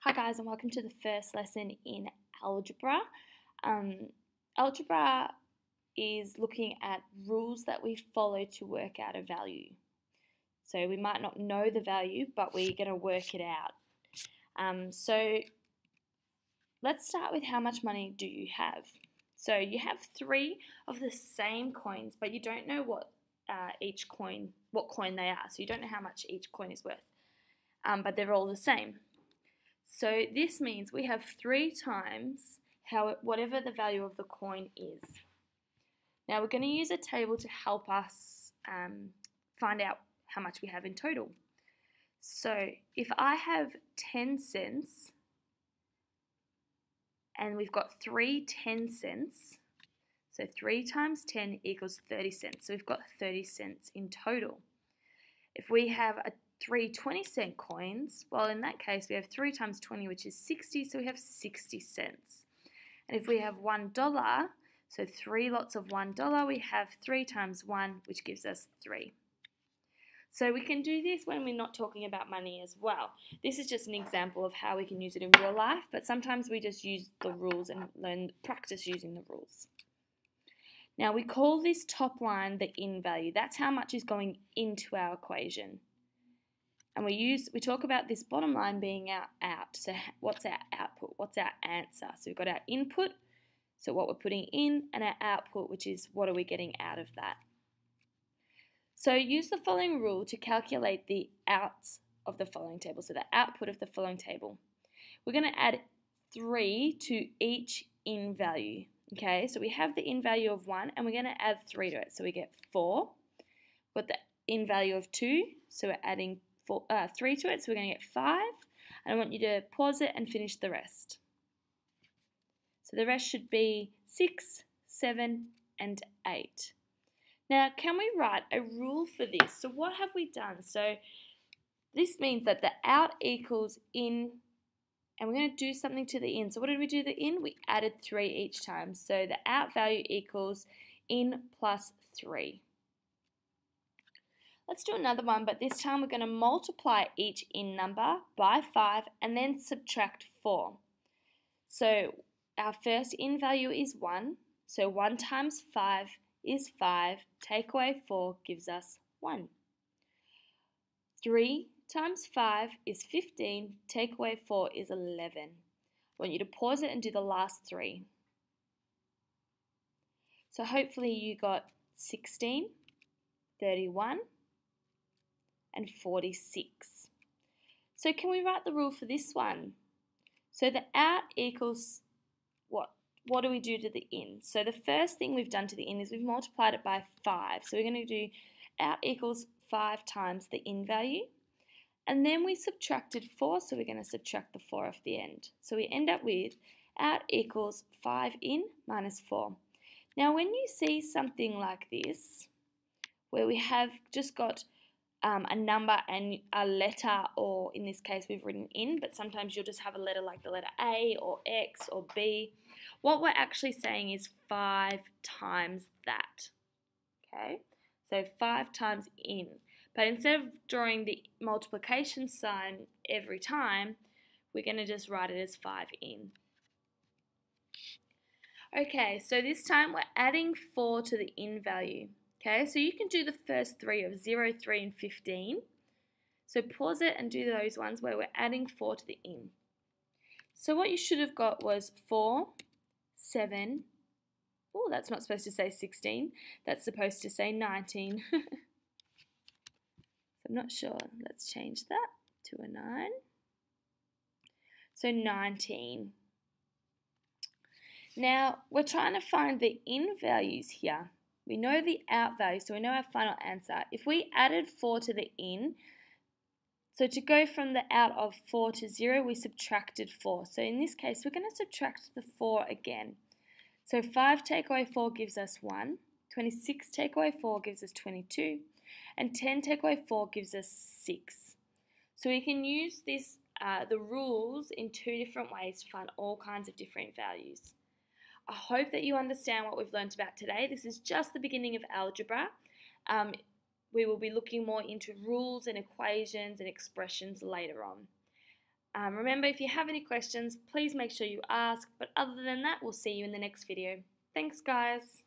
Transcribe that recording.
Hi guys, and welcome to the first lesson in algebra. Algebra is looking at rules that we follow to work out a value. So we might not know the value, but we're going to work it out. So let's start with how much money do you have? So you have 3 of the same coins, but you don't know what coin they are. So you don't know how much each coin is worth, but they're all the same. So this means we have 3 times whatever the value of the coin is. Now we're going to use a table to help us find out how much we have in total. So if I have 10 cents and we've got 3 10 cents, so 3 times 10 equals 30 cents. So we've got 30 cents in total. If we have 3 20-cent coins, well, in that case, we have 3 times 20, which is 60, so we have 60 cents. And if we have $1, so 3 lots of $1, we have 3 times 1, which gives us 3. So we can do this when we're not talking about money as well. This is just an example of how we can use it in real life, but sometimes we just use the rules and practice using the rules. Now, we call this top line the in value. That's how much is going into our equation. And we talk about this bottom line being our out. So what's our output? What's our answer? So we've got our input, so what we're putting in, and our output, which is what are we getting out of that. So use the following rule to calculate the outs of the following table, so the output of the following table. We're going to add 3 to each in value. Okay, so we have the in value of 1, and we're going to add 3 to it. So we get 4. We've got the in value of 2, so we're adding 3 to it, so we're going to get 5. And I want you to pause it and finish the rest. So the rest should be 6, 7, and 8. Now, can we write a rule for this? So what have we done? So this means that the out equals in, and we're going to do something to the in. So what did we do to the in? We added 3 each time. So the out value equals in plus 3. Let's do another one, but this time we're going to multiply each in number by 5 and then subtract 4. So our first in value is 1. So 1 times 5 is 5. Take away 4 gives us 1. 3 times 5 is 15. Take away 4 is 11. I want you to pause it and do the last 3. So hopefully you got 16, 31, and 46. So can we write the rule for this one? So the out equals what? What do we do to the in? So the first thing we've done to the in is we've multiplied it by 5. So we're going to do out equals 5 times the in value. And then we subtracted 4, so we're going to subtract the 4 off the end. So we end up with out equals 5 in minus 4. Now when you see something like this, where we have just got a number and a letter, or in this case we've written in, but sometimes you'll just have a letter like the letter A or X or B. What we're actually saying is 5 times that. Okay, so 5 times in. But instead of drawing the multiplication sign every time, we're going to just write it as 5 in. Okay, so this time we're adding 4 to the in value. Okay, so you can do the first 3 of 0, 3, and 15. So pause it and do those ones where we're adding 4 to the in. So what you should have got was 4, 7, oh, that's not supposed to say 16. That's supposed to say 19. I'm not sure. Let's change that to a 9. So 19. Now, we're trying to find the in values here. We know the out value, so we know our final answer. If we added 4 to the in, so to go from the out of 4 to 0, we subtracted 4. So in this case, we're going to subtract the 4 again. So 5 take away 4 gives us 1. 26 take away 4 gives us 22. And 10 take away 4 gives us 6. So we can use this, the rules in 2 different ways to find all kinds of different values. I hope that you understand what we've learned about today. This is just the beginning of algebra. We will be looking more into rules and equations and expressions later on. Remember, if you have any questions, please make sure you ask. But other than that, we'll see you in the next video. Thanks, guys.